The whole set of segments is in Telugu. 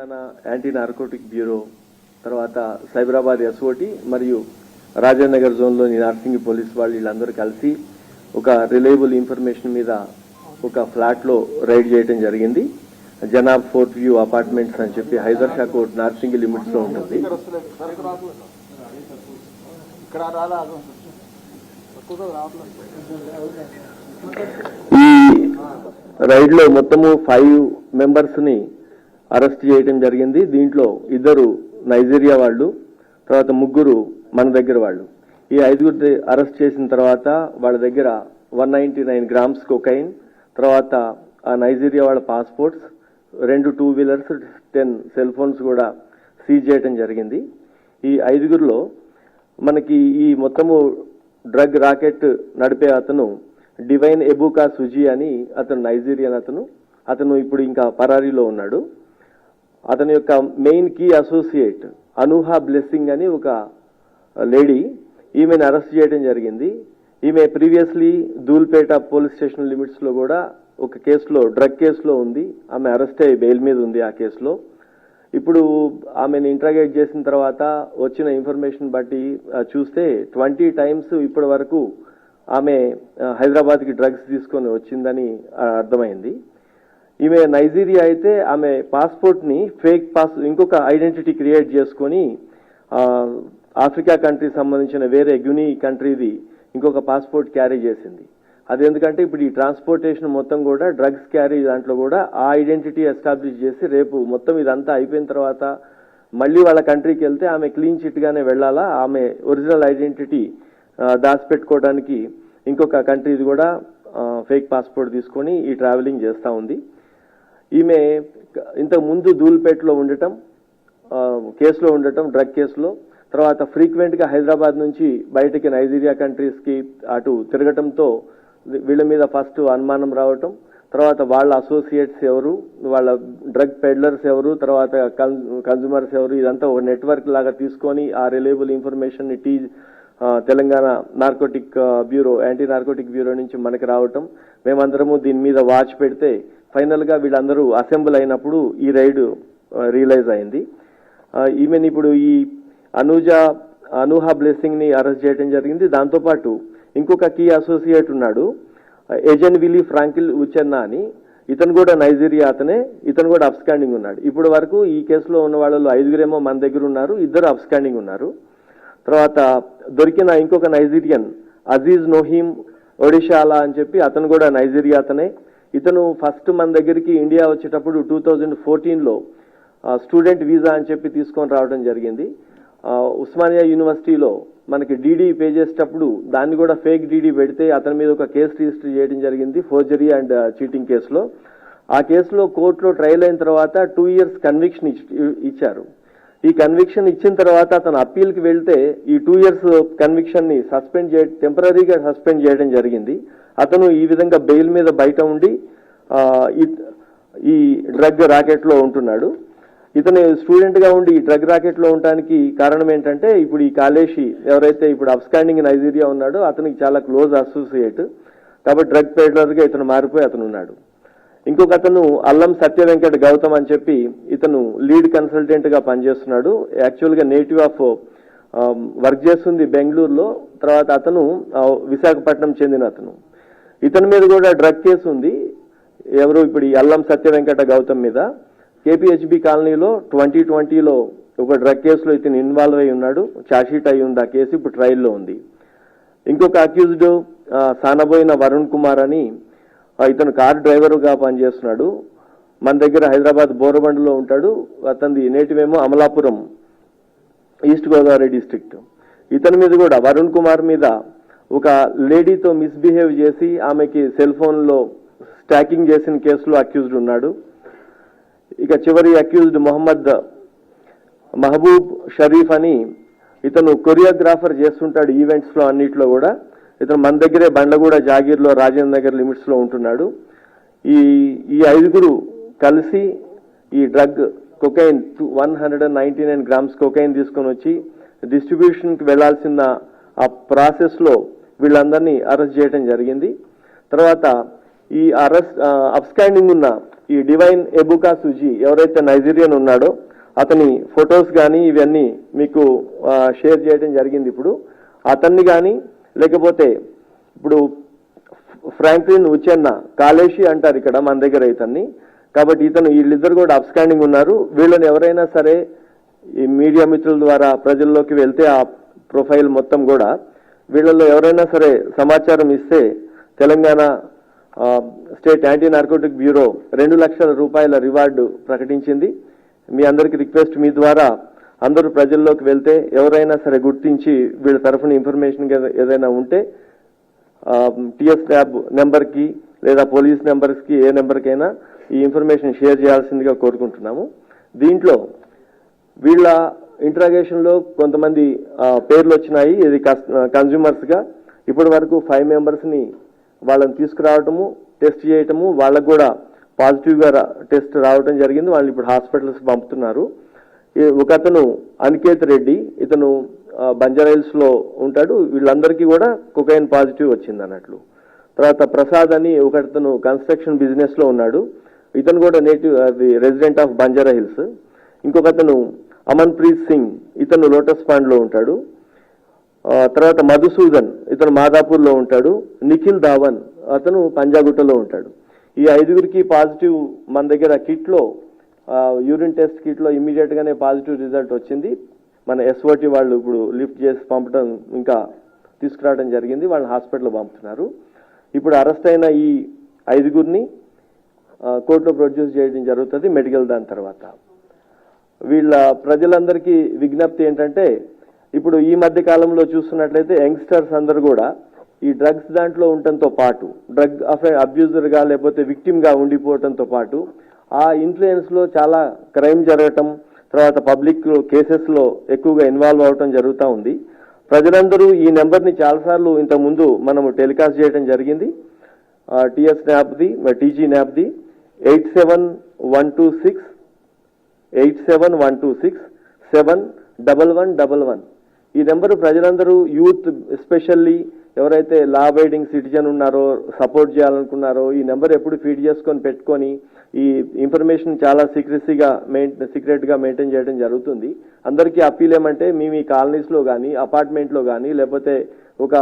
తెలంగాణ యాంటీ నార్కోటిక్ బ్యూరో, తర్వాత సైబరాబాద్ ఎస్ఓటి మరియు రాజానగర్ జోన్లోని నార్సింగి పోలీస్ వాళ్ళు వీళ్ళందరూ కలిసి ఒక రిలయబుల్ ఇన్ఫర్మేషన్ మీద ఒక ఫ్లాట్లో రైడ్ చేయడం జరిగింది. జనాబ్ ఫోర్ట్ వ్యూ అపార్ట్మెంట్స్ అని చెప్పి హైదర్ షా కోర్ట్ నార్సింగి లిమిట్స్ లో ఉంటుంది. ఈ రైడ్ లో మొత్తము 5 మెంబర్స్ ని అరెస్ట్ చేయడం జరిగింది. దీంట్లో 2 నైజీరియా వాళ్ళు, తర్వాత 3 మన దగ్గర వాళ్ళు. ఈ 5 అరెస్ట్ చేసిన తర్వాత వాళ్ళ దగ్గర 199 గ్రామ్స్ కొకైన్, తర్వాత ఆ నైజీరియా వాళ్ళ పాస్పోర్ట్స్, 2 2 వీలర్స్, 10 సెల్ ఫోన్స్ కూడా సీజ్ చేయడం జరిగింది. ఈ 5 మనకి ఈ మొత్తము డ్రగ్ రాకెట్ నడిపే అతను డివైన్ ఎబుకా సుజీ అని అతను నైజీరియన్ అతను ఇప్పుడు ఇంకా పరారీలో ఉన్నాడు. అతని యొక్క మెయిన్ కీ అసోసియేట్ అనూహా బ్లెస్సింగ్ అని ఒక లేడీ, ఈమెను అరెస్ట్ చేయడం జరిగింది. ఈమె previously Dhoolpet police station limits లో కూడా ఒక కేసులో డ్రగ్ కేసులో ఉంది. ఆమె అరెస్ట్ అయ్యి బెయిల్ మీద ఉంది ఆ కేసులో. ఇప్పుడు ఆమెను ఇంట్రాగేట్ చేసిన తర్వాత వచ్చిన ఇన్ఫర్మేషన్ బట్టి చూస్తే 20 టైమ్స్ ఇప్పటి వరకు ఆమె హైదరాబాద్కి డ్రగ్స్ తీసుకొని వచ్చిందని అర్థమైంది. ఈమె నైజీరియా అయితే ఆమె పాస్పోర్ట్ ని ఇంకొక ఐడెంటిటీ క్రియేట్ చేసుకొని ఆఫ్రికా కంట్రీ సంబంధించిన వేరే గ్యునీ కంట్రీది ఇంకొక పాస్పోర్ట్ క్యారీ చేసింది. అది ఎందుకంటే ఇప్పుడు ఈ ట్రాన్స్పోర్టేషన్ మొత్తం కూడా డ్రగ్స్ క్యారీ దాంట్లో కూడా ఆ ఐడెంటిటీ ఎస్టాబ్లిష్ చేసి రేపు మొత్తం ఇదంతా అయిపోయిన తర్వాత మళ్ళీ వాళ్ళ కంట్రీకి వెళ్తే ఆమె క్లీన్ చిట్ గానే వెళ్లాలా, ఆమె ఒరిజినల్ ఐడెంటిటీ దాచిపెట్టుకోవడానికి ఇంకొక కంట్రీది కూడా ఫేక్ పాస్పోర్ట్ తీసుకొని ఈ ట్రావెలింగ్ చేస్తూ ఉంది. ఈమె ఇంతకు ముందు ధూల్పేటలో ఉండటం, కేసులో ఉండటం డ్రగ్ కేసులో, తర్వాత ఫ్రీక్వెంట్ గా హైదరాబాద్ నుంచి బయటికి నైజీరియా కంట్రీస్ కి అటు తిరగటంతో వీళ్ళ మీద ఫస్ట్ అనుమానం రావటం, తర్వాత వాళ్ళ అసోసియేట్స్ ఎవరు, వాళ్ళ డ్రగ్ పెడ్లర్స్ ఎవరు, తర్వాత కన్జ్యూమర్స్ ఎవరు, ఇదంతా ఒక నెట్వర్క్ లాగా తీసుకొని ఆ రిలయబుల్ ఇన్ఫర్మేషన్ ని Telangana narcotic bureau, anti narcotic bureau నుంచి మనకి రావటం, మేమందరము దీని మీద వాచ్ పెడితే ఫైనల్ గా వీళ్ళందరూ అసెంబ్ల్ అయినప్పుడు ఈ రైడ్ రియలైజ్ అయింది. ఈమెన్ ఇప్పుడు ఈ అనూహా బ్లెస్సింగ్ ని అరెస్ట్ చేయడం జరిగింది. దాంతోపాటు ఇంకొక కీ అసోసియేట్ ఉన్నాడు, ఏజెన్ విలీ ఫ్రాంకిల్ ఉచెన్నా అని, ఇతను కూడా నైజీరియా అతనే, ఇతను కూడా అబ్స్కాండింగ్ ఉన్నాడు. ఇప్పటి వరకు ఈ కేసులో ఉన్న వాళ్ళలో 5 మన దగ్గర ఉన్నారు, 2 అబ్స్కాండింగ్ ఉన్నారు. తర్వాత దొరికిన ఇంకొక నైజీరియన్ అజీజ్ నోహీమ్ ఒడిషాలా అని చెప్పి అతను కూడా నైజీరియా అతనే. ఇతను ఫస్ట్ మన దగ్గరికి ఇండియా వచ్చేటప్పుడు 2014లో స్టూడెంట్ వీసా అని చెప్పి తీసుకొని రావడం జరిగింది. ఉస్మానియా యూనివర్సిటీలో మనకి డీడీ పే చేసేటప్పుడు దాన్ని కూడా ఫేక్ డీడీ పెడితే అతని మీద ఒక కేసు రిజిస్టర్ చేయడం జరిగింది, ఫోర్జరీ అండ్ చీటింగ్ కేసులో. ఆ కేసులో కోర్టులో ట్రయల్ అయిన తర్వాత 2 years కన్విక్షన్ ఇచ్చారు. ఈ కన్విక్షన్ ఇచ్చిన తర్వాత అతను అప్పీల్కి వెళ్తే ఈ 2 years కన్విక్షన్ ని టెంపరీగా సస్పెండ్ చేయడం జరిగింది. అతను ఈ విధంగా బెయిల్ మీద బయట ఉండి ఈ డ్రగ్ రాకెట్ లో ఉంటున్నాడు. ఇతను స్టూడెంట్ గా ఉండి ఈ డ్రగ్ రాకెట్ లో ఉండడానికి కారణం ఏంటంటే ఇప్పుడు ఈ కాలేషి ఎవరైతే ఇప్పుడు అబ్స్కాండింగ్ నైజీరియా ఉన్నాడో అతనికి చాలా క్లోజ్ అసోసియేట్, కాబట్టి డ్రగ్ పెడ్లర్ గా ఇతను మారిపోయి అతను ఉన్నాడు. ఇంకొక అతను అల్లం సత్య వెంకట గౌతమ్ అని చెప్పి ఇతను లీడ్ కన్సల్టెంట్ గా పనిచేస్తున్నాడు. యాక్చువల్ గా నేటివ్ ఆఫ్ వర్క్ చేస్తుంది బెంగళూరులో, తర్వాత అతను విశాఖపట్నం చెందిన అతను. ఇతని మీద కూడా డ్రగ్ కేసు ఉంది. ఎవరు ఇప్పుడు ఈ అల్లం సత్య వెంకట గౌతమ్ మీద కేపీహెచ్బి కాలనీలో 2020లో ఒక డ్రగ్ కేసులో ఇతను ఇన్వాల్వ్ అయి ఉన్నాడు, ఛార్జ్షీట్ అయి ఉంది. ఆ కేసు ఇప్పుడు ట్రయల్లో ఉంది. ఇంకొక అక్యూజ్డ్ సానబోయిన వరుణ్ కుమార్ అని, ఇతను కార్ డ్రైవర్ గా పనిచేస్తున్నాడు. మన దగ్గర హైదరాబాద్ బోరబండలో ఉంటాడు. అతనిది నేటివ్ ఏమో అమలాపురం, ఈస్ట్ గోదావరి డిస్ట్రిక్ట్. ఇతని మీద కూడా వరుణ్ కుమార్ మీద ఒక లేడీతో మిస్బిహేవ్ చేసి ఆమెకి సెల్ ఫోన్ లో స్టాకింగ్ చేసిన కేసులో అక్యూజ్డ్ ఉన్నాడు. ఇక చివరి అక్యూజ్డ్ మొహమ్మద్ మహబూబ్ షరీఫ్ అని, ఇతను కొరియోగ్రాఫర్ చేస్తుంటాడు ఈవెంట్స్ లో అన్నిట్లో కూడా. ఇతను మన దగ్గరే బండ్లగూడ జాగీర్లో రాజేంద్ర నగర్ లిమిట్స్ లో ఉంటున్నాడు. ఈ 5 కలిసి ఈ డ్రగ్ కొకైన్ 199 గ్రామ్స్ కొకైన్ తీసుకొని వచ్చి డిస్ట్రిబ్యూషన్ కి వెళ్లాల్సిన ఆ ప్రాసెస్ లో వీళ్ళందరినీ అరెస్ట్ చేయడం జరిగింది. తర్వాత ఈ అబ్స్కాండింగ్ ఉన్న ఈ డివైన్ ఎబుకా సుజీ ఎవరైతే నైజీరియన్ ఉన్నాడో అతని ఫొటోస్ కానీ ఇవన్నీ మీకు షేర్ చేయడం జరిగింది. ఇప్పుడు అతన్ని కానీ లేకపోతే ఇప్పుడు ఫ్రాంక్లిన్ ఉచెన్న కాలేషి అంటారు ఇక్కడ మన దగ్గర ఇతన్ని. కాబట్టి వీళ్ళిద్దరు కూడా అబ్స్కాండింగ్ ఉన్నారు. వీళ్ళని ఎవరైనా సరే ఈ మీడియా మిత్రుల ద్వారా ప్రజల్లోకి వెళ్తే ఆ ప్రొఫైల్ మొత్తం కూడా వీళ్ళల్లో ఎవరైనా సరే సమాచారం ఇస్తే Telangana state anti narcotic bureau 2 లక్షల రూపాయల రివార్డు ప్రకటించింది. మీ అందరికి రిక్వెస్ట్, మీ ద్వారా అందరూ ప్రజల్లోకి వెళ్తే ఎవరైనా సరే గుర్తించి వీళ్ళ తరఫున ఇన్ఫర్మేషన్ ఏదైనా ఉంటే టిఎస్ ట్యాబ్ నెంబర్కి లేదా పోలీస్ నెంబర్స్కి ఏ నెంబర్కైనా ఈ ఇన్ఫర్మేషన్ షేర్ చేయాల్సిందిగా కోరుకుంటున్నాము. దీంట్లో వీళ్ళ ఇంట్రాగేషన్లో కొంతమంది పేర్లు వచ్చినాయి. ఇది కన్జ్యూమర్స్గా ఇప్పటి వరకు 5 మెంబర్స్ని వాళ్ళని తీసుకురావటము, టెస్ట్ చేయటము, వాళ్ళకు కూడా పాజిటివ్గా టెస్ట్ రావడం జరిగింది. వాళ్ళు ఇప్పుడు హాస్పిటల్స్ పంపుతున్నారు. ఒక అతను అనికేత్ రెడ్డి, ఇతను బంజారాహిల్స్లో ఉంటాడు. వీళ్ళందరికీ కూడా కొకైన్ పాజిటివ్ వచ్చింది అన్నట్లు. తర్వాత ప్రసాద్ అని ఒకతను కన్స్ట్రక్షన్ బిజినెస్లో ఉన్నాడు. ఇతను కూడా రెసిడెంట్ ఆఫ్ బంజారాహిల్స్. ఇంకొకతను అమన్ ప్రీత్ సింగ్, ఇతను లోటస్ పాండ్లో ఉంటాడు. తర్వాత మధుసూదన్, ఇతను మాదాపూర్లో ఉంటాడు. నిఖిల్ ధావన్, అతను పంజాగుట్టలో ఉంటాడు. ఈ 5గురికి పాజిటివ్ మన దగ్గర కిట్లో యూరిన్ టెస్ట్ కిట్లో ఇమ్మీడియట్ గానే పాజిటివ్ రిజల్ట్ వచ్చింది. మన ఎస్ఓటి వాళ్ళు ఇప్పుడు లిఫ్ట్ చేసి పంపడం ఇంకా తీసుకురావడం జరిగింది. వాళ్ళని హాస్పిటల్ పంపుతున్నారు. ఇప్పుడు అరెస్ట్ అయిన ఈ 5గురిని కోర్టులో ప్రొడ్యూస్ చేయడం జరుగుతుంది మెడికల్ దాని తర్వాత. వీళ్ళ ప్రజలందరికీ విజ్ఞప్తి ఏంటంటే, ఇప్పుడు ఈ మధ్య కాలంలో చూస్తున్నట్లయితే యంగ్స్టర్స్ అందరూ కూడా ఈ డ్రగ్స్ దాంట్లో ఉండటంతో పాటు డ్రగ్ అబ్యూజర్గా లేకపోతే విక్టిమ్గా ఉండిపోవడంతో పాటు ఆ ఇన్ఫ్లుయెన్స్లో చాలా క్రైమ్ జరగటం, తర్వాత పబ్లిక్ కేసెస్లో ఎక్కువగా ఇన్వాల్వ్ అవటం జరుగుతూ ఉంది. ప్రజలందరూ ఈ నెంబర్ని చాలాసార్లు ఇంతకుముందు మనము టెలికాస్ట్ చేయడం జరిగింది. టీఎస్ న్యాప్ది, టీజీ న్యాప్ది 871126 ఈ నెంబరు ప్రజలందరూ యూత్ ఎస్పెషల్లీ ఎవరైతే లా అబైడింగ్ సిటిజన్ ఉన్నారో, సపోర్ట్ చేయాలనుకున్నారో ఈ నెంబర్ ఎప్పుడు ఫీడ్ చేసుకొని పెట్టుకొని ఈ ఇన్ఫర్మేషన్ చాలా సీక్రెట్గా మెయింటైన్ చేయడం జరుగుతుంది. అందరికీ అప్పీల్ ఏమంటే, మీ కాలనీస్లో కానీ అపార్ట్మెంట్లో కానీ లేకపోతే ఒక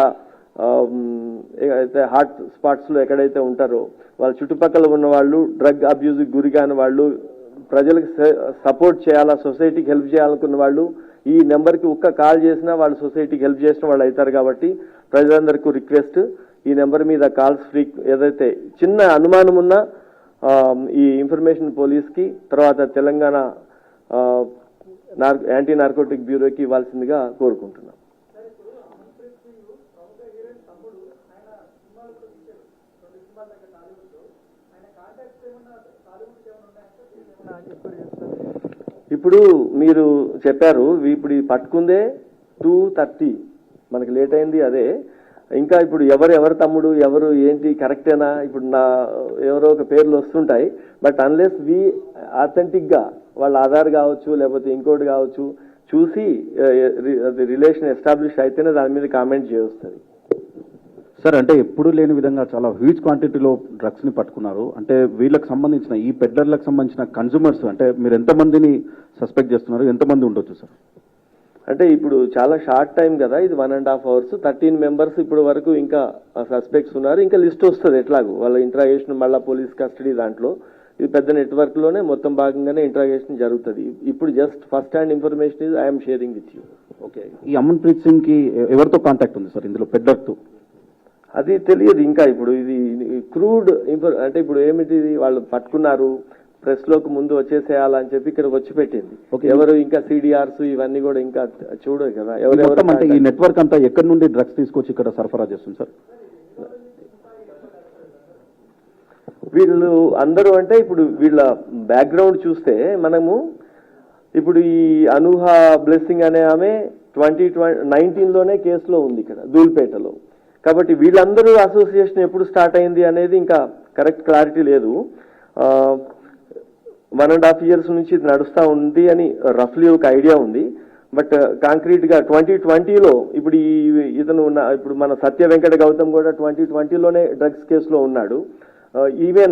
హాట్ స్పాట్స్లో ఎక్కడైతే ఉంటారో వాళ్ళ చుట్టుపక్కల ఉన్న వాళ్ళు డ్రగ్ అబ్యూజ్కి గురి కాని వాళ్ళు, ప్రజలకు సపోర్ట్ చేయాలా, సొసైటీకి హెల్ప్ చేయాలనుకున్న వాళ్ళు ఈ నెంబర్కి ఒక్క కాల్ చేసినా వాళ్ళు సొసైటీకి హెల్ప్ చేసిన వాళ్ళు అవుతారు. కాబట్టి ప్రజలందరికీ రిక్వెస్ట్, ఈ నెంబర్ మీద కాల్స్ ఫ్రీ, ఏదైతే చిన్న అనుమానం ఉన్నా ఈ ఇన్ఫర్మేషన్ పోలీస్కి తర్వాత తెలంగాణ యాంటీ నార్కోటిక్ బ్యూరోకి ఇవ్వాల్సిందిగా కోరుకుంటున్నాం. ఇప్పుడు మీరు చెప్పారు, ఇప్పుడు పట్టుకుందే 2:30, మనకి లేట్ అయింది. అదే ఇంకా ఇప్పుడు ఎవరు తమ్ముడు ఎవరు ఏంటి కరెక్టేనా, ఇప్పుడు ఎవరో ఒక పేర్లు వస్తుంటాయి. బట్ అన్లెస్ ఆథెంటిక్గా వాళ్ళ ఆధార్ కావచ్చు లేకపోతే ఇంకోటి కావచ్చు చూసి రిలేషన్ ఎస్టాబ్లిష్ అయితేనే దాని మీద కామెంట్ చేయొస్తుంది. సార్, అంటే ఎప్పుడు లేని విధంగా చాలా హ్యూజ్ క్వాంటిటీలో డ్రగ్స్ ని పట్టుకున్నారు. అంటే వీళ్ళకి సంబంధించిన ఈ పెడ్లర్లకు సంబంధించిన కన్జ్యూమర్స్ అంటే మీరు ఎంతమందిని సస్పెక్ట్ చేస్తున్నారు, ఎంతమంది ఉండొచ్చు సార్? అంటే ఇప్పుడు చాలా షార్ట్ టైం కదా, ఇది 1.5 hours, 13 members ఇప్పుడు వరకు ఇంకా సస్పెక్ట్స్ ఉన్నారు. ఇంకా లిస్ట్ వస్తుంది ఎట్లాగో వాళ్ళ ఇంట్రాగేషన్, మళ్ళీ పోలీస్ కస్టడీ దాంట్లో. ఇది పెద్ద నెట్వర్క్ లోనే మొత్తం భాగంగానే ఇంట్రాగేషన్ జరుగుతుంది. ఇప్పుడు just first hand information is I'm sharing with you. Okay, ఈ అమన్ ప్రీత్ సింగ్ కి ఎవరితో కాంటాక్ట్ ఉంది సార్ ఇందులో పెడ్లర్తో? అది తెలియదు ఇంకా. ఇప్పుడు ఇది క్రూడ్ అంటే ఇప్పుడు ఏమిటి, వాళ్ళు పట్టుకున్నారు, ప్రెస్ లోకి ముందు వచ్చేసేయాలని చెప్పి ఇక్కడ వచ్చి పెట్టింది. ఎవరు ఇంకా సిడిఆర్స్ ఇవన్నీ కూడా ఇంకా చూడదు కదా ఎవరెవరు. అంటే ఈ నెట్వర్క్ అంతా ఎక్కడి నుండి డ్రగ్స్ తీసుకొచ్చి ఇక్కడ సరఫరా చేస్తుంది సార్? వీళ్ళు అందరూ అంటే ఇప్పుడు వీళ్ళ బ్యాక్గ్రౌండ్ చూస్తే మనము ఇప్పుడు ఈ అనూహా బ్లెస్సింగ్ అనే ఆమె 2019లోనే కేసులో ఉంది ఇక్కడ ధూల్పేటలో. కాబట్టి వీళ్ళందరూ అసోసియేషన్ ఎప్పుడు స్టార్ట్ అయింది అనేది ఇంకా కరెక్ట్ క్లారిటీ లేదు. 1.5 years నుంచి ఇది నడుస్తూ ఉంది అని రఫ్లీ ఒక ఐడియా ఉంది. బట్ కాంక్రీట్గా 2020లో ఇప్పుడు ఇతను ఇప్పుడు మన సత్య వెంకట గౌతమ్ కూడా 2020లోనే డ్రగ్స్ కేసులో ఉన్నాడు. ఈమె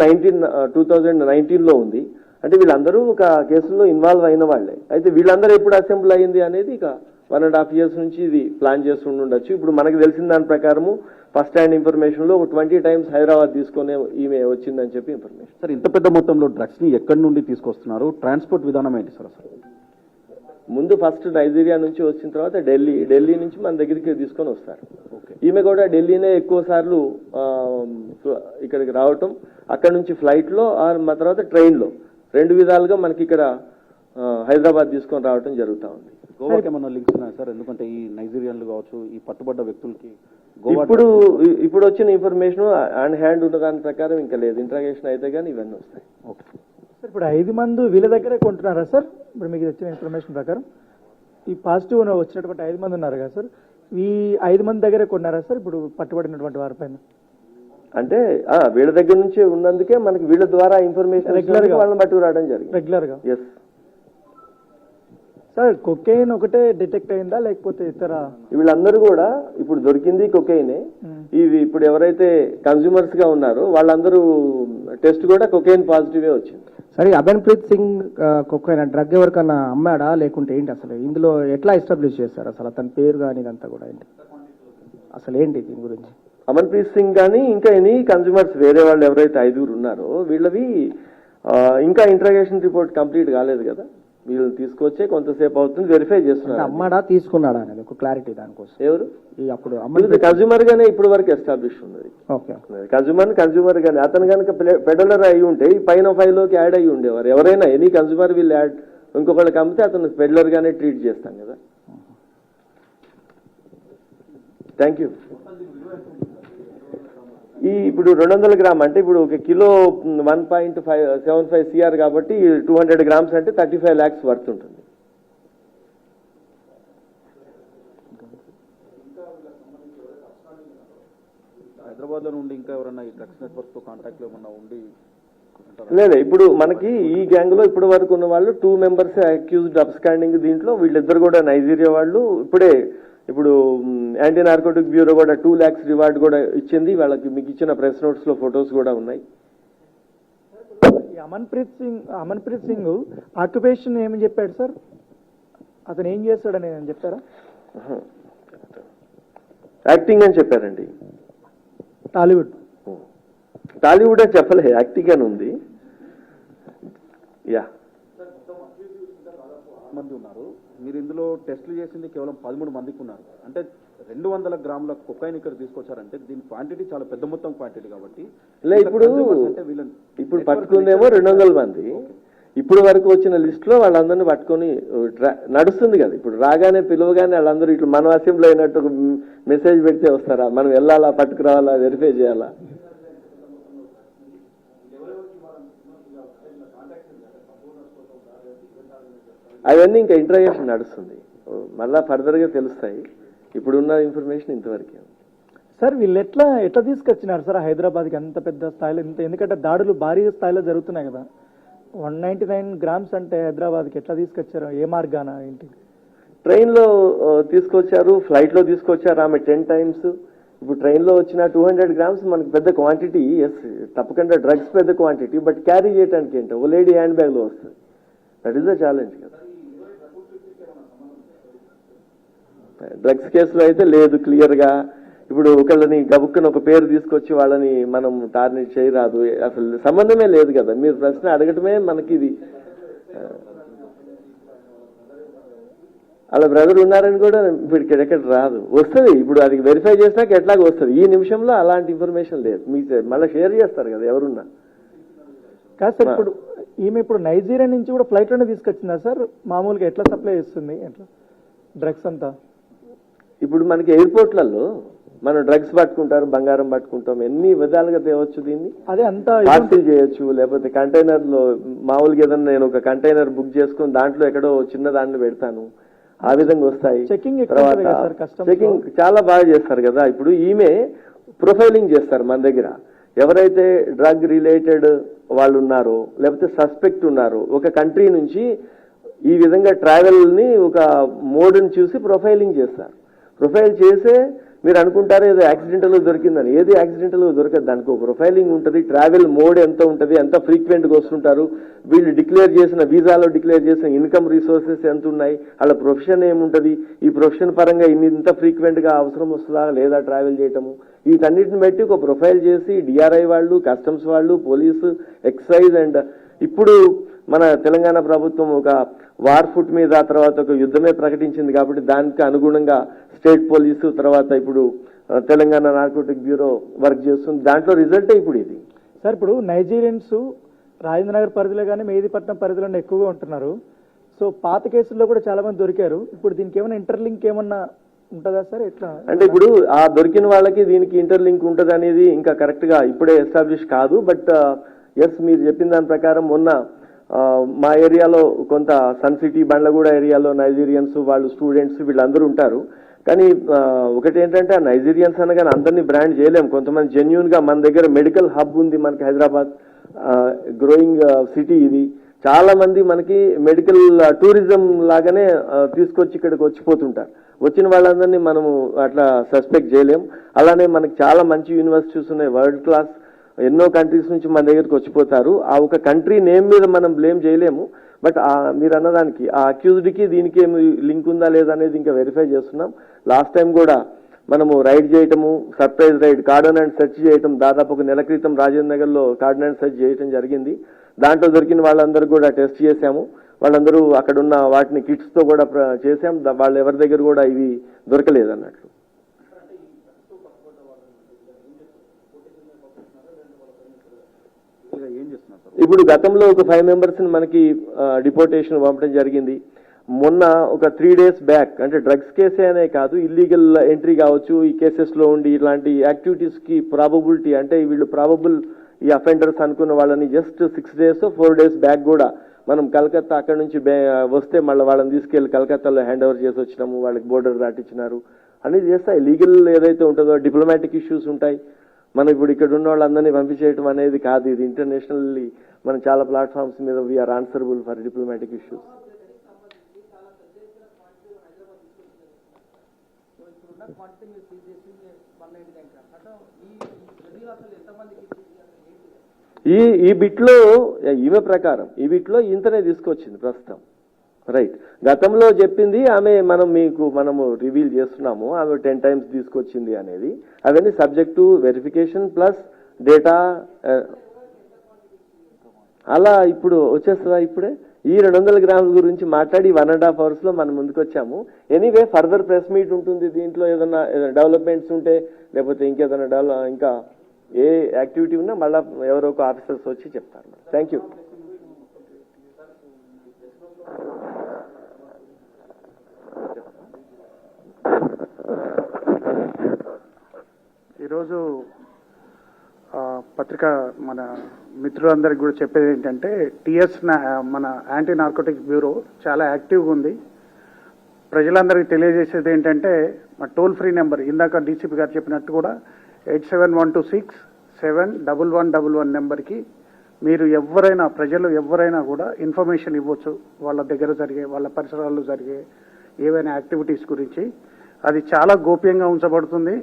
2019లో ఉంది. అంటే వీళ్ళందరూ ఒక కేసులో ఇన్వాల్వ్ అయిన వాళ్ళే. అయితే వీళ్ళందరూ ఎప్పుడు అసెంబ్ల్ అయింది అనేది ఇక 1.5 years నుంచి ఇది ప్లాన్ చేస్తుండొచ్చు. ఇప్పుడు మనకు తెలిసిన దాని ప్రకారము ఫస్ట్ హ్యాండ్ ఇన్ఫర్మేషన్ లో 20 times హైదరాబాద్ తీసుకునే ఈమె వచ్చిందని చెప్పి ఇన్ఫర్మేషన్. సార్ ఇంత పెద్ద మొత్తంలో డ్రగ్స్ ని ఎక్కడి నుండి తీసుకొస్తున్నారు? ట్రాన్స్పోర్ట్ విధానం ఏంటి సార్ అసలు? ముందు ఫస్ట్ నైజీరియా నుంచి వచ్చిన తర్వాత ఢిల్లీ నుంచి మన దగ్గరికి తీసుకొని వస్తారు. ఈమె కూడా ఢిల్లీనే ఎక్కువ సార్లు ఇక్కడికి రావటం, అక్కడ నుంచి ఫ్లైట్ లో తర్వాత ట్రైన్ లో 2 విధాలుగా మనకి ఇక్కడ హైదరాబాద్ తీసుకొని రావటం జరుగుతూ ఉంది. గోవాకి ఏమన్నా లింక్స్ ఉన్నాయి సార్? ఎందుకంటే ఈ నైజీరియన్లు కావచ్చు, ఈ పట్టుబడ్డ వ్యక్తులకి ఇప్పుడు వచ్చిన ఇన్ఫర్మేషన్ ఆన్ హ్యాండ్ ఉన్న దాని ప్రకారం ఇంకా లేదు. ఇంట్రాగేషన్ అయితే కానీ ఇవన్నీ వస్తాయి. ఓకే సార్, ఇప్పుడు 5 మంది వీళ్ళ దగ్గరే కొంటున్నారా సార్? ఇప్పుడు మీకు వచ్చిన ఇన్ఫర్మేషన్ ప్రకారం ఈ పాజిటివ్ వచ్చినటువంటి 5 మంది ఉన్నారు కదా సార్, ఈ 5 మంది దగ్గరే కొన్నారా సార్ ఇప్పుడు పట్టుబడినటువంటి వారిపైన? అంటే వీళ్ళ దగ్గర నుంచి ఉన్నందుకే మనకి వీళ్ళ ద్వారా ఇన్ఫర్మేషన్ రెగ్యులర్ గా వాళ్ళని పట్టుకు రావడం జరిగింది. రెగ్యులర్ గా. ఎస్ సార్, కొకైన్ ఒకటే డిటెక్ట్ అయిందా లేకపోతే ఇతర? వీళ్ళందరూ కూడా ఇప్పుడు దొరికింది కొకైనే. ఇవి ఇప్పుడు ఎవరైతే కన్స్యూమర్స్ గా ఉన్నారో వాళ్ళందరూ టెస్ట్ కూడా కొకైన్ పాజిటివే వచ్చింది. సరే, అమన్ప్రీత్ సింగ్ కొకైనా డ్రగ్ ఎవరికన్నా అమ్మాడా లేకుంటే ఏంటి అసలు? ఇందులో ఎట్లా ఎస్టాబ్లిష్ చేశారు అసలు? అతని పేరు కానీ ఇదంతా కూడా ఏంటి అసలు ఏంటి దీని గురించి? అమన్ప్రీత్ సింగ్ కానీ ఇంకా ఎనీ కన్స్యూమర్స్ వేరే వాళ్ళు ఎవరైతే 5 ఉన్నారో వీళ్ళవి ఇంకా ఇంట్రాగేషన్ రిపోర్ట్ కంప్లీట్ కాలేదు కదా. వీళ్ళు తీసుకొచ్చే కొంతసేపు అవుతుంది, వెరిఫై చేస్తున్నారు. అమ్మాడా తీసుకున్నాడా అనేది ఒక క్లారిటీ దానికోసం. ఎవరు ఈ అప్పుడు కన్స్యూమర్ గానే ఇప్పుడు వరకు ఎస్టాబ్లిష్ ఉన్నది. ఓకే, కన్స్యూమర్ గానే. అతను కనుక పెడలర్ అయి ఉంటే ఈ పైన 5 లోకి యాడ్ అయ్యి ఉండేవారు. ఎవరైనా ఎనీ కన్స్యూమర్ వీళ్ళు యాడ్ ఇంకొకళ్ళకి అమ్మితే అతను పెడలర్ గానే ట్రీట్ చేస్తాం కదా. Thank you. ఇప్పుడు 200 గ్రామ్ అంటే ఇప్పుడు ఒక కిలో 1.75 CR కాబట్టి 200 grams అంటే 35 lakhs వర్త్ ఉంటుంది. హైదరాబాద్ లో నుండి ఇంకా ఎవరైనా ఈ డ్రగ్స్ నెట్వర్క్ తో కాంటాక్ట్ లో ఏమన్నా ఉండి? లేదా ఇప్పుడు మనకి ఈ గ్యాంగ్ లో ఇప్పటి వరకు ఉన్న వాళ్ళు 2 members అక్యూజ్డ్ అబ్స్కాండింగ్. దీంట్లో వీళ్ళిద్దరు కూడా నైజీరియా వాళ్ళు. ఇప్పుడు యాంటీ నార్కోటిక్ బ్యూరో కూడా 2 lakhs రివార్డ్ కూడా ఇచ్చింది వాళ్ళకి. మీకు ఇచ్చిన ప్రెస్ నోట్స్ లో ఫొటోస్ కూడా ఉన్నాయి. అమన్ప్రీత్ సింగ్ ఆక్యుపేషన్ ఏమని చెప్పాడు సార్? అతను ఏం చేస్తాడని చెప్తారా? యాక్టింగ్ అని చెప్పారండి. టాలీవుడ్ అని చెప్పలే, యాక్టింగ్ అని ఉంది. యా, మంది ఉన్నారు. మీరు ఇందులో టెస్టులు చేసింది కేవలం 13 మందికి ఉన్నారు. అంటే 200 గ్రాముల కొకైన్ ఇక్కడ తీసుకొచ్చారంటే దీని క్వాంటిటీ చాలా పెద్ద మొత్తం క్వాంటిటీ కాబట్టి ఇప్పుడు పట్టుకుందేమో 200 మంది. ఇప్పుడు వరకు వచ్చిన లిస్ట్ లో వాళ్ళందరినీ పట్టుకొని నడుస్తుంది కదా. ఇప్పుడు రాగానే పిలువగానే వాళ్ళందరూ ఇట్లా మనం అసెంబ్లీ అయినట్టు మెసేజ్ పెడితే వస్తారా? మనం వెళ్ళాలా, పట్టుకురావాలా, వెరిఫై చేయాలా? అవన్నీ ఇంకా ఇంట్రాగేషన్ నడుస్తుంది, మళ్ళా ఫర్దర్ గా తెలుస్తాయి. ఇప్పుడున్న ఇన్ఫర్మేషన్ ఇంతవరకే. సార్, వీళ్ళు ఎట్లా తీసుకొచ్చినారు సార్ హైదరాబాద్కి అంత పెద్ద స్థాయిలో? ఎందుకంటే దాడులు భారీ స్థాయిలో జరుగుతున్నాయి కదా. 199 grams అంటే హైదరాబాద్కి ఎట్లా తీసుకొచ్చారు? ఏ మార్గాన ఏంటి? ట్రైన్ లో తీసుకొచ్చారు, ఫ్లైట్ లో తీసుకొచ్చారు. ఆమె 10 times. ఇప్పుడు ట్రైన్ లో వచ్చిన 200 grams మనకి పెద్ద క్వాంటిటీ. ఎస్, తప్పకుండా డ్రగ్స్ పెద్ద క్వాంటిటీ. బట్ క్యారీ చేయడానికి ఏంటో ఓ లేడీ హ్యాండ్ బ్యాగ్ లో వస్తుంది. దట్ ఈస్ ద ఛాలెంజ్ కదా. డ్రగ్స్ కేసులో అయితే లేదు క్లియర్ గా. ఇప్పుడు ఒకళ్ళని గబుక్కని ఒక పేరు తీసుకొచ్చి వాళ్ళని మనం టార్గెట్ చేయరాదు. అసలు సంబంధమే లేదు కదా. మీరు ప్రశ్న అడగటమే మనకి ఇది. వాళ్ళ బ్రదర్ ఉన్నారని కూడా ఇప్పుడు ఎక్కడ రాదు, వస్తుంది. ఇప్పుడు అది వెరిఫై చేసినాక ఎట్లాగో వస్తుంది. ఈ నిమిషంలో అలాంటి ఇన్ఫర్మేషన్ లేదు. మీకు మళ్ళీ షేర్ చేస్తారు కదా ఎవరున్నా. కాదు సార్, ఇప్పుడు నైజీరియా నుంచి కూడా ఫ్లైట్ లోనే తీసుకొచ్చిందా సార్? మామూలుగా ఎట్లా సప్లై చేస్తుంది ఎట్లా డ్రగ్స్ అంతా? ఇప్పుడు మనకి ఎయిర్పోర్ట్లలో మనం డ్రగ్స్ పట్టుకుంటారు, బంగారం పట్టుకుంటాం, ఎన్ని విధాలుగా తేవచ్చు. దీన్ని అదే అంతా పార్సిల్ చేయొచ్చు, లేకపోతే కంటైనర్ లో మామూలుగా ఏదన్నా నేను ఒక కంటైనర్ బుక్ చేసుకుని దాంట్లో ఎక్కడో చిన్న దాంట్లో పెడతాను, ఆ విధంగా వస్తాయి. తర్వాత చెకింగ్ చాలా బాగా చేస్తారు కదా. ఇప్పుడు ఈమె ప్రొఫైలింగ్ చేస్తారు మన దగ్గర. ఎవరైతే డ్రగ్ రిలేటెడ్ వాళ్ళు ఉన్నారో లేకపోతే సస్పెక్ట్ ఉన్నారో ఒక కంట్రీ నుంచి ఈ విధంగా ట్రావెల్ ని ఒక మోడ్ని చూసి ప్రొఫైలింగ్ చేస్తారు. ప్రొఫైల్ చేసే మీరు అనుకుంటారు ఏదో యాక్సిడెంటల్ దొరికిందని. ఏది యాక్సిడెంటల్ దొరకదు, దానికి ఒక ప్రొఫైలింగ్ ఉంటుంది, ట్రావెల్ మోడ్ ఎంత ఉంటుంది, ఎంత ఫ్రీక్వెంట్గా వస్తుంటారు, వీళ్ళు డిక్లేర్ చేసిన వీసాలో డిక్లేర్ చేసిన ఇన్కమ్ రిసోర్సెస్ ఎంత ఉన్నాయి, వాళ్ళ ప్రొఫెషన్ ఏముంటుంది, ఈ ప్రొఫెషన్ పరంగా ఇంత ఫ్రీక్వెంట్గా అవసరం వస్తుందా లేదా ట్రావెల్ చేయటము, వీటన్నిటిని బట్టి ఒక ప్రొఫైల్ చేసి డిఆర్ఐ వాళ్ళు, కస్టమ్స్ వాళ్ళు, పోలీసు, ఎక్సైజ్ అండ్ ఇప్పుడు మన తెలంగాణ ప్రభుత్వం ఒక వార్ ఫుట్ మీద తర్వాత ఒక యుద్ధమే ప్రకటించింది కాబట్టి దానికి అనుగుణంగా స్టేట్ పోలీసు తర్వాత ఇప్పుడు తెలంగాణ నార్కోటిక్ బ్యూరో వర్క్ చేస్తుంది. దాంట్లో రిజల్టే ఇప్పుడు ఇది. సార్ ఇప్పుడు నైజీరియన్స్ రాజేంద్ర నగర్ పరిధిలో కానీ మెహదీపట్నం పరిధిలోనే ఎక్కువగా ఉంటున్నారు. సో పాత కేసుల్లో కూడా చాలా మంది దొరికారు. ఇప్పుడు దీనికి ఏమైనా ఇంటర్లింక్ ఏమన్నా ఉంటుందా సార్? ఎట్లా అంటే ఇప్పుడు ఆ దొరికిన వాళ్ళకి దీనికి ఇంటర్లింక్ ఉంటుంది అనేది ఇంకా కరెక్ట్ గా ఇప్పుడే ఎస్టాబ్లిష్ కాదు. బట్ ఎస్, మీరు చెప్పిన దాని ప్రకారం మొన్న మా ఏరియాలో కొంత సన్ సిటీ బండ్లగూడ ఏరియాలో నైజీరియన్స్ వాళ్ళు స్టూడెంట్స్ వీళ్ళందరూ ఉంటారు. కానీ ఒకటి ఏంటంటే ఆ నైజీరియన్స్ అనగానే అందరినీ బ్రాండ్ చేయలేము. కొంతమంది జెన్యున్ గా మన దగ్గర మెడికల్ హబ్ ఉంది మనకి హైదరాబాద్, గ్రోయింగ్ సిటీ ఇది. చాలా మంది మనకి మెడికల్ టూరిజం లాగానే తీసుకొచ్చి ఇక్కడికి వచ్చిపోతుంటారు. వచ్చిన వాళ్ళందరినీ మనము అట్లా సస్పెక్ట్ చేయలేం. అలానే మనకి చాలా మంచి యూనివర్సిటీస్ ఉన్నాయి, వరల్డ్ క్లాస్, ఎన్నో కంట్రీస్ నుంచి మన దగ్గరికి వచ్చిపోతారు. ఆ ఒక కంట్రీ నేమ్ మీద మనం బ్లేమ్ చేయలేము. బట్ మీరు అన్నదానికి ఆ అక్యూజ్డ్కి దీనికి ఏమి లింక్ ఉందా లేదా అనేది ఇంకా వెరిఫై చేస్తున్నాం. లాస్ట్ టైం కూడా మనము రైడ్ చేయటము, surprise raid, cordon and search చేయటం, దాదాపు ఒక నెల క్రితం రాజేంద్ర నగర్లో కార్డన్ అండ్ సెర్చ్ చేయటం జరిగింది. దాంట్లో దొరికిన వాళ్ళందరూ కూడా టెస్ట్ చేశాము. వాళ్ళందరూ అక్కడున్న వాటిని కిట్స్తో కూడా చేశాం. వాళ్ళు ఎవరి దగ్గర కూడా ఇవి దొరకలేదు అన్నట్లు. ఇప్పుడు గతంలో ఒక 5 మెంబర్స్ని మనకి డిపోర్టేషన్ పంపడం జరిగింది. మొన్న ఒక 3 days బ్యాక్, అంటే డ్రగ్స్ కేసే అనే కాదు, ఇల్లీగల్ ఎంట్రీ కావచ్చు, ఈ కేసెస్లో ఉండి ఇలాంటి యాక్టివిటీస్కి ప్రాబబిలిటీ అంటే వీళ్ళు ప్రాబబుల్ ఈ అఫెండర్స్ అనుకున్న వాళ్ళని జస్ట్ 6 days 4 days బ్యాక్ కూడా మనం కలకత్తా అక్కడ నుంచి వస్తే మళ్ళీ వాళ్ళని తీసుకెళ్లి కలకత్తాలో హ్యాండ్ ఓవర్ చేసి వచ్చినాము, వాళ్ళకి బోర్డర్ దాటించినారు అనేది చేస్తాయి. లీగల్ ఏదైతే ఉంటుందో డిప్లొమాటిక్ ఇష్యూస్ ఉంటాయి. మనం ఇప్పుడు ఇక్కడ ఉన్న వాళ్ళందరినీ పంపించేయటం అనేది కాదు. ఇది ఇంటర్నేషనల్లీ మనం చాలా ప్లాట్ఫామ్స్ మీద we are answerable for diplomatic issues. ఈ బిట్లో ఈమె ప్రకారం ఈ బిట్లో ఇంతనే తీసుకొచ్చింది ప్రస్తుతం. రైట్, గతంలో చెప్పింది ఆమె మనము రివీల్ చేస్తున్నాము, ఆమె 10 times తీసుకొచ్చింది అనేది. అవన్నీ subject to verification plus data. అలా ఇప్పుడు వచ్చేస్తుందా? ఇప్పుడే ఈ 200 grams గురించి మాట్లాడి 1.5 hours లో మనం ముందుకు వచ్చాము. ఎనీవే ఫర్దర్ ప్రెస్ మీట్ ఉంటుంది. దీంట్లో ఏదైనా డెవలప్మెంట్స్ ఉంటే లేకపోతే ఇంకేదైనా ఇంకా ఏ యాక్టివిటీ ఉన్నా మళ్ళీ ఎవరో ఒక ఆఫీసర్స్ వచ్చి చెప్తారు. Thank you. ఈరోజు పత్రిక మన మిత్రులందరికీ కూడా చెప్పేది ఏంటంటే టిఎస్ మన యాంటీ నార్కోటిక్ బ్యూరో చాలా యాక్టివ్గా ఉంది. ప్రజలందరికీ తెలియజేసేది ఏంటంటే మా టోల్ ఫ్రీ నెంబర్ ఇందాక డీసీపీ గారు చెప్పినట్టు కూడా 8712671111 నెంబర్కి మీరు ప్రజలు ఎవరైనా కూడా ఇన్ఫర్మేషన్ ఇవ్వచ్చు. వాళ్ళ దగ్గర జరిగే, వాళ్ళ పరిసరాల్లో జరిగే ఏవైనా యాక్టివిటీస్ గురించి. అది చాలా గోప్యంగా ఉంచబడుతుంది.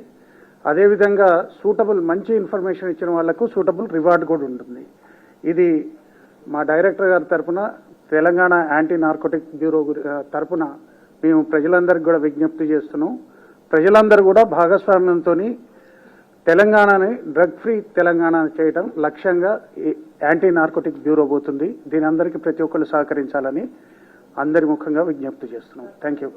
అదేవిధంగా సూటబుల్ మంచి ఇన్ఫర్మేషన్ ఇచ్చిన వాళ్లకు సూటబుల్ రివార్డ్ కూడా ఉంటుంది. ఇది మా డైరెక్టర్ గారి తరఫున తెలంగాణ యాంటీ నార్కోటిక్ బ్యూరో తరఫున మేము ప్రజలందరికీ కూడా విజ్ఞప్తి చేస్తున్నాం. ప్రజలందరూ కూడా భాగస్వామ్యంతో తెలంగాణని డ్రగ్ ఫ్రీ తెలంగాణ చేయడం లక్ష్యంగా యాంటీ నార్కోటిక్ బ్యూరో పోతుంది. దీని అందరికీ ప్రతి ఒక్కరు సహకరించాలని అందరి ముఖంగా విజ్ఞప్తి చేస్తున్నాం. Thank you.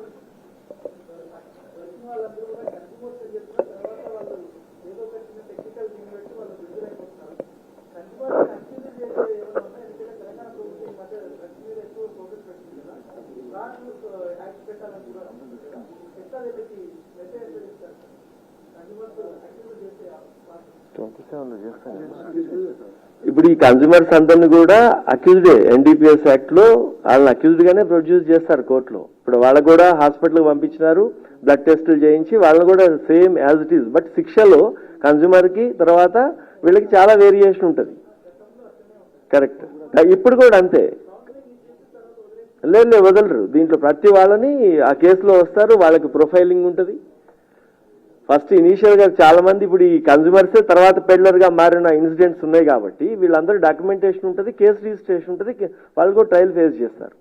ఇప్పుడు ఈ కన్జ్యూమర్స్ అందరిని కూడా అక్యూజ్డే ఎన్డీపీఎస్ యాక్ట్ లో వాళ్ళని అక్యూజ్డ్ గానే ప్రొడ్యూస్ చేస్తారు కోర్టులో. ఇప్పుడు వాళ్ళకు కూడా హాస్పిటల్కి పంపించినారు, బ్లడ్ టెస్టులు చేయించి వాళ్ళని కూడా same as it is. But శిక్షలో కన్జ్యూమర్ కి తర్వాత వీళ్ళకి చాలా వేరియేషన్ ఉంటుంది. కరెక్ట్, ఇప్పుడు కూడా అంతే. లేదు వదలరు. దీంట్లో ప్రతి వాళ్ళని ఆ కేసులో వస్తారు, వాళ్ళకి ప్రొఫైలింగ్ ఉంటుంది. ఫస్ట్ ఇనీషియల్ గా చాలా మంది ఇప్పుడు ఈ కన్జ్యూమర్సే తర్వాత పెడ్లర్ గా మారిన ఇన్సిడెంట్స్ ఉన్నాయి కాబట్టి వీళ్ళందరూ డాక్యుమెంటేషన్ ఉంటుంది, కేసు రిజిస్ట్రేషన్ ఉంటుంది, వాళ్ళు కూడా ట్రయల్ ఫేస్ చేస్తారు.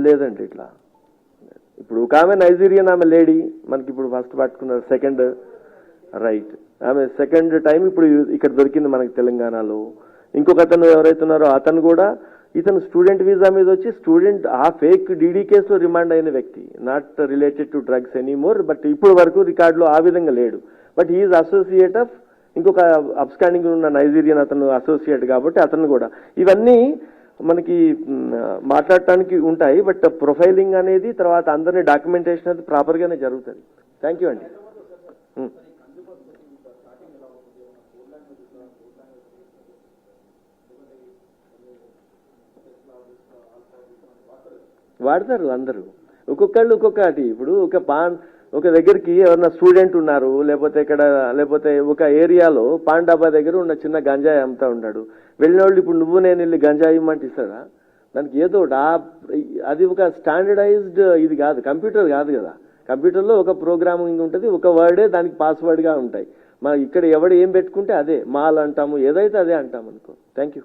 లేదండి ఇట్లా ఇప్పుడు ఒక ఆమె నైజీరియన్ ఆమె లేడీ మనకి ఇప్పుడు ఫస్ట్ పట్టుకున్నారు, సెకండ్ రైట్ ఆమె సెకండ్ టైం ఇప్పుడు ఇక్కడ దొరికింది మనకి తెలంగాణలో. ఇంకొక అతను ఎవరైతే ఉన్నారో అతను కూడా ఇతను స్టూడెంట్ వీసా మీద వచ్చి స్టూడెంట్ ఆ ఫేక్ డీడీ కేసులో రిమాండ్ అయిన వ్యక్తి, not related to drugs anymore, but ఇప్పుడు వరకు రికార్డులో ఆ విధంగా లేడు. బట్ హీఈస్ అసోసియేట్ ఆఫ్ ఇంకొక అబ్స్కాండింగ్ ఉన్న నైజీరియన్ అతను అసోసియేట్ కాబట్టి అతను కూడా ఇవన్నీ మనకి మాట్లాడటానికి ఉంటాయి. బట్ ప్రొఫైలింగ్ అనేది తర్వాత అందరినీ డాక్యుమెంటేషన్ అనేది ప్రాపర్గానే జరుగుతుంది. థ్యాంక్ యూ అండి. వాడతారు అందరూ, ఒక్కొక్కళ్ళు ఒక్కొక్కటి. ఇప్పుడు ఒక దగ్గరికి ఎవరన్నా స్టూడెంట్ ఉన్నారు, లేకపోతే ఒక ఏరియాలో పాన్ డాబా దగ్గర ఉన్న చిన్న గంజాయి అమ్ముతా ఉంటాడు. వెళ్ళిన వాళ్ళు ఇప్పుడు నువ్వు నేను వెళ్ళి గంజాయి ఇమ్మంటే ఇస్తాడా? దానికి ఏదో అది ఒక స్టాండర్డైజ్డ్ ఇది కాదు, కంప్యూటర్ కాదు కదా. కంప్యూటర్లో ఒక ప్రోగ్రామింగ్ ఉంటుంది, ఒక వర్డే దానికి పాస్వర్డ్గా ఉంటాయి. మన ఇక్కడ ఎవడు ఏం పెట్టుకుంటే అదే మాల్ అంటాము, ఏదైతే అదే అంటాం అనుకో. Thank you.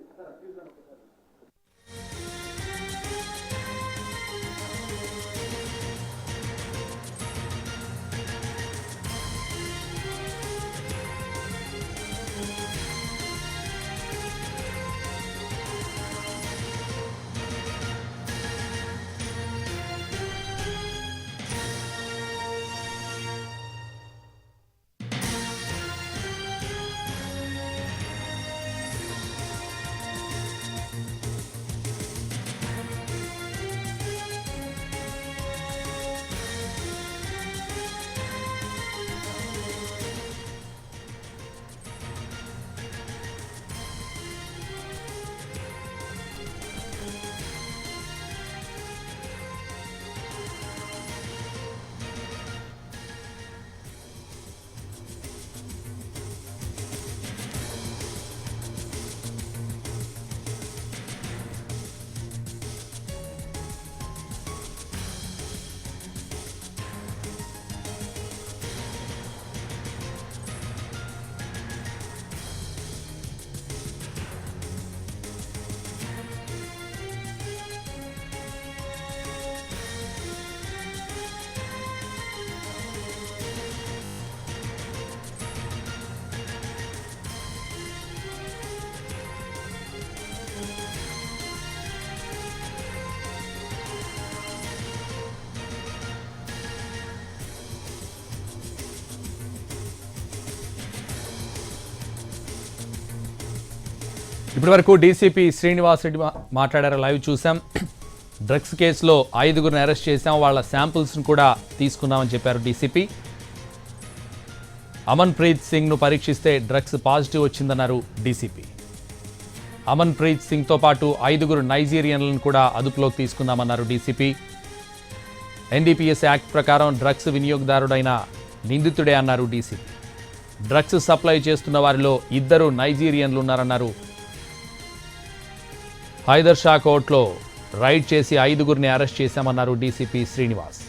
ఇప్పటివరకు డీసీపీ శ్రీనివాస్ రెడ్డి మాట్లాడారు, లైవ్ చూసాం. డ్రగ్స్ కేసులో 5గురిని అరెస్ట్ చేశాం, వాళ్ళ శాంపుల్స్ను కూడా తీసుకున్నామని చెప్పారు డీసీపీ. అమన్ ప్రీత్ సింగ్ను పరీక్షిస్తే డ్రగ్స్ పాజిటివ్ వచ్చిందన్నారు డీసీపీ. అమన్ ప్రీత్ సింగ్తో పాటు 5గురు నైజీరియన్లను కూడా అదుపులోకి తీసుకున్నామన్నారు డీసీపీ. ఎన్డీపీఎస్ యాక్ట్ ప్రకారం డ్రగ్స్ వినియోగదారుడైన నిందితుడే అన్నారు డీసీపీ. డ్రగ్స్ సప్లై చేస్తున్న వారిలో 2 నైజీరియన్లు ఉన్నారన్నారు. హైదర్ షా కోర్టులో రైడ్ చేసి 5గురిని అరెస్ట్ చేశామన్నారు డీసీపీ శ్రీనివాస్.